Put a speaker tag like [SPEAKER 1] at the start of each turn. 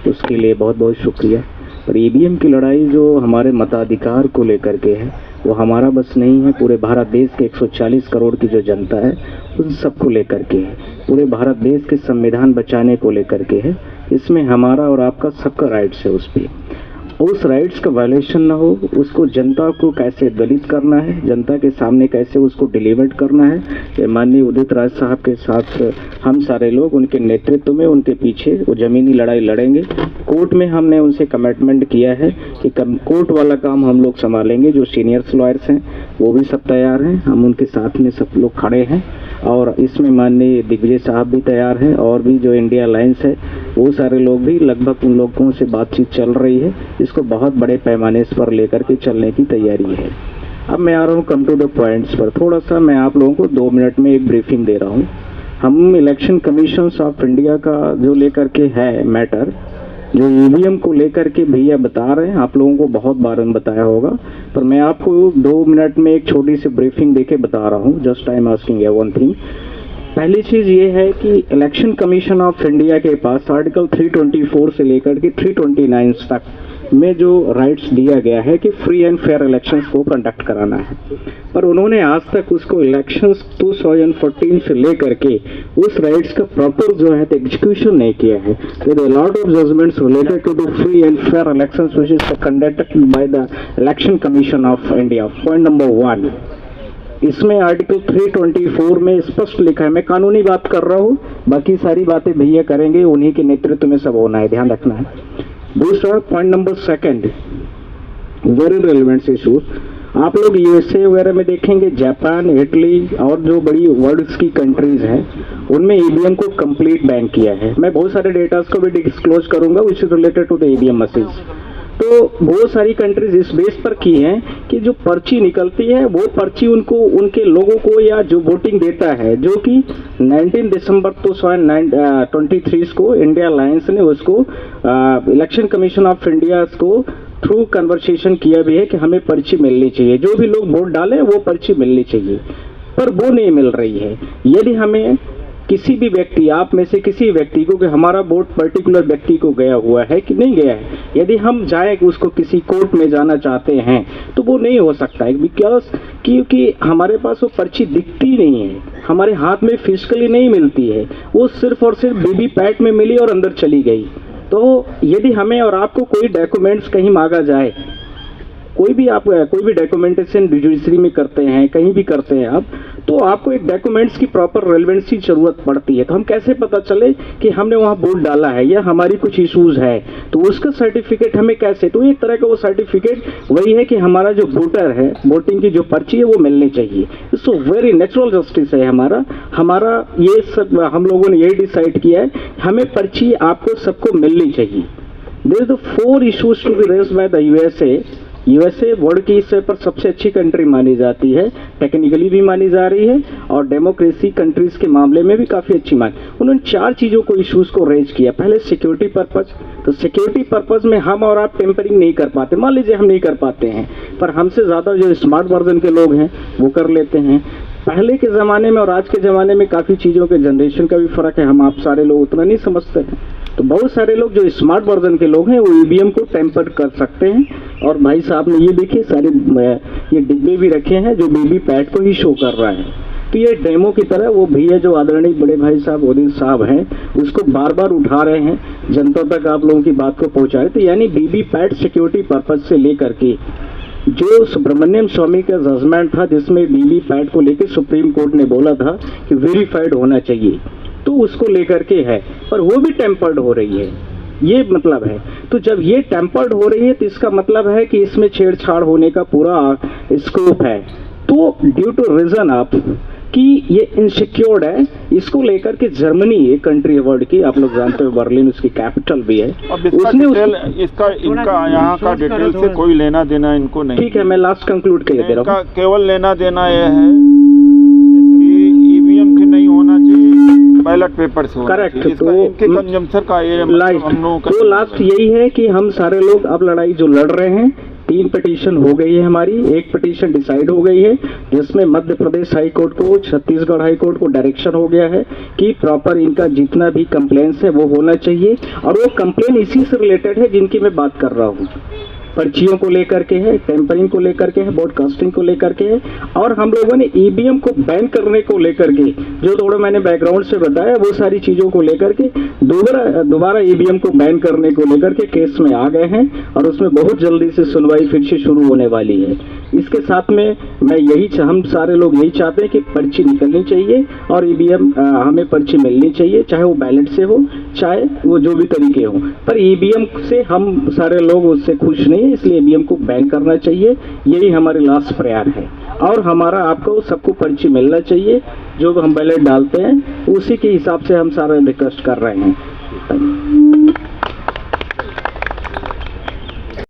[SPEAKER 1] उसके लिए बहुत बहुत शुक्रिया। पर ईवीएम की लड़ाई जो हमारे मताधिकार को लेकर के है वो हमारा बस नहीं है, पूरे भारत देश के 140 करोड़ की जो जनता है उन सबको लेकर के है, पूरे भारत देश के संविधान बचाने को लेकर के है। इसमें हमारा और आपका सबका राइट्स है। उस राइट्स का वायलेशन ना हो, उसको जनता को कैसे दलित करना है, जनता के सामने कैसे उसको डिलीवर करना है, ये माननीय उदित राज साहब के साथ हम सारे लोग उनके नेतृत्व में उनके पीछे वो ज़मीनी लड़ाई लड़ेंगे। कोर्ट में हमने उनसे कमिटमेंट किया है कि कोर्ट वाला काम हम लोग संभालेंगे। जो सीनियर्स लॉयर्स हैं वो भी सब तैयार हैं, हम उनके साथ में सब लोग खड़े हैं और इसमें माननीय दिग्विजय साहब भी तैयार हैं और भी जो इंडिया अलायंस है वो सारे लोग भी, लगभग उन लोगों से बातचीत चल रही है। इसको बहुत बड़े पैमाने पर लेकर के चलने की तैयारी है। अब मैं आ रहा हूँ कम टू द पॉइंट्स पर। थोड़ा सा मैं आप लोगों को 2 मिनट में एक ब्रीफिंग दे रहा हूँ। हम इलेक्शन कमीशन ऑफ इंडिया का जो लेकर के है मैटर, जो ईवीएम को लेकर के भैया बता रहे हैं, आप लोगों को बहुत बार बताया होगा, पर मैं आपको 2 मिनट में एक छोटी सी ब्रीफिंग देके बता रहा हूँ। Just I am asking one thing. पहली चीज ये है कि इलेक्शन कमीशन ऑफ इंडिया के पास आर्टिकल 324 से लेकर के 329 तक में जो राइट्स दिया गया है कि फ्री एंड फेयर इलेक्शंस को कंडक्ट कराना है, पर उन्होंने आज तक उसको इलेक्शंस 2014 से लेकर के उस राइट्स का प्रॉपर जो है एग्जीक्यूशन नहीं किया है। There are a lot of judgments related to the free and fair elections which is conducted by the Election Commission of India. Point number 1, इसमें आर्टिकल 324 में स्पष्ट लिखा है, मैं कानूनी बात कर रहा हूँ, बाकी सारी बातें भैया करेंगे, उन्हीं के नेतृत्व में सब होना है, ध्यान रखना है। दूसरा point number 2, very relevant issues. आप लोग यूएसए वगैरह में देखेंगे, जापान, इटली और जो बड़ी वर्ल्ड की कंट्रीज हैं उनमें ईवीएम को कंप्लीट बैन किया है। मैं बहुत सारे डेटास को भी डिस्क्लोज करूंगा which is related to the EVM machines. तो बहुत सारी कंट्रीज इस बेस पर की हैं कि जो पर्ची निकलती है वो पर्ची उनको उनके लोगों को या जो वोटिंग देता है, जो कि 19 दिसंबर 2023 को इंडिया अलायंस ने उसको इलेक्शन कमीशन ऑफ इंडिया को थ्रू कन्वर्सेशन किया भी है कि हमें पर्ची मिलनी चाहिए, जो भी लोग वोट डालें वो पर्ची मिलनी चाहिए, पर वो नहीं मिल रही है। यदि हमें किसी भी व्यक्ति, आप में से किसी व्यक्ति को कि हमारा वोट पर्टिकुलर व्यक्ति को गया हुआ है कि नहीं गया है, यदि हम जाए उसको किसी कोर्ट में जाना चाहते हैं तो वो नहीं हो सकता है, बिकॉज क्योंकि हमारे पास वो पर्ची दिखती नहीं है, हमारे हाथ में फिजिकली नहीं मिलती है, वो सिर्फ और सिर्फ वीवीपैट में मिली और अंदर चली गई। तो यदि हमें और आपको कोई डॉक्यूमेंट्स कहीं मांगा जाए, कोई भी डॉक्यूमेंटेशन जुडिशरी में करते हैं, कहीं भी करते हैं आप, तो आपको एक डॉक्यूमेंट्स की प्रॉपर रेलेवेंसी जरूरत पड़ती है। तो हम कैसे पता चले कि हमने वहाँ वोट डाला है या हमारी कुछ इश्यूज है, तो उसका सर्टिफिकेट हमें कैसे, तो एक तरह का वो सर्टिफिकेट वही है कि हमारा जो वोटर है, वोटिंग की जो पर्ची है वो मिलनी चाहिए। सो वेरी नेचुरल जस्टिस है हमारा ये सब, हम लोगों ने यही डिसाइड किया है, हमें पर्ची आपको सबको मिलनी चाहिए। There is 4 issues to be raised by the USA world की इस पर सबसे अच्छी कंट्री मानी जाती है, टेक्निकली भी मानी जा रही है और डेमोक्रेसी कंट्रीज के मामले में भी काफ़ी अच्छी उन्होंने 4 चीज़ों को इश्यूज को रेज किया। पहले सिक्योरिटी पर्पज, तो सिक्योरिटी पर्पज में हम और आप टेम्परिंग नहीं कर पाते, मान लीजिए हम नहीं कर पाते हैं, पर हमसे ज़्यादा जो स्मार्ट वर्जन के लोग हैं वो कर लेते हैं। पहले के ज़माने में और आज के ज़माने में काफ़ी चीज़ों के जनरेशन का भी फ़र्क है, हम आप सारे लोग उतना नहीं समझते हैं। तो बहुत सारे लोग जो स्मार्ट वर्जन के लोग हैं वो ईवीएम को टेम्पर कर सकते हैं। और भाई साहब ने ये देखिए सारे ये डिब्बे भी रखे हैं जो वीवीपैट को ही शो कर रहा है। तो ये डेमो की तरह वो भैया जो आदरणीय बड़े भाई साहब उदित साहब हैं उसको बार बार उठा रहे हैं, जनता तक आप लोगों की बात को पहुँचाए। तो यानी वीवीपैट सिक्योरिटी पर्पज से लेकर के जो सुब्रमण्यम स्वामी का जजमेंट था जिसमें वीवीपैट को लेकर सुप्रीम कोर्ट ने बोला था कि वेरीफाइड होना चाहिए, तो उसको लेकर के है, पर वो भी टेम्पर्ड हो रही है, ये मतलब है। तो जब ये टेम्पर्ड हो रही है तो इसका मतलब है कि इसमें छेड़छाड़ होने का पूरा स्कोप है। तो ड्यू टू रीजन आप कि ये इनसिक्योर्ड है, इसको लेकर के जर्मनी एक कंट्री है वर्ल्ड की, आप लोग जानते हो बर्लिन उसकी कैपिटल भी है, उसने
[SPEAKER 2] इनका यहाँ का डिटेल से कोई लेना देना इनको नहीं।
[SPEAKER 1] ठीक है, मैं लास्ट कंक्लूड के लिए दे रहा हूँ।
[SPEAKER 2] केवल लेना देना यह है कि ईवीएम के नहीं होना चाहिए, बैलेट पेपर से होना चाहिए।
[SPEAKER 1] करेक्ट। तो
[SPEAKER 2] इनके कंजम्पशन का ये
[SPEAKER 1] लास्ट यही है कि हम सारे लोग अब लड़ाई जो लड़ रहे हैं 3 पिटीशन हो गई है हमारी, 1 पिटीशन डिसाइड हो गई है जिसमें मध्य प्रदेश हाई कोर्ट को, छत्तीसगढ़ हाई कोर्ट को डायरेक्शन हो गया है कि प्रॉपर इनका जितना भी कंप्लेंट्स है वो होना चाहिए, और वो कंप्लेन इसी से रिलेटेड है जिनकी मैं बात कर रहा हूँ। पर्चियों को लेकर के है, टेम्परिंग को लेकर के है, ब्रॉडकास्टिंग को लेकर के है, और हम लोगों ने ईवीएम को बैन करने को लेकर के जो थोड़ा मैंने बैकग्राउंड से बताया वो सारी चीजों को लेकर के दोबारा ईवीएम को बैन करने को लेकर के केस में आ गए हैं, और उसमें बहुत जल्दी से सुनवाई फिर से शुरू होने वाली है। इसके साथ में हम सारे लोग यही चाहते हैं कि पर्ची निकलनी चाहिए और ईवीएम हमें पर्ची मिलनी चाहिए, चाहे वो बैलेट से हो, चाहे वो जो भी तरीके हो, पर ईवीएम से हम सारे लोग उससे खुश नहीं है, इसलिए ईवीएम को बैन करना चाहिए। यही हमारी लास्ट प्रयास है, और हमारा आपको सबको पर्ची मिलना चाहिए, जो हम बैलेट डालते हैं उसी के हिसाब से हम सारा रिक्वेस्ट कर रहे हैं।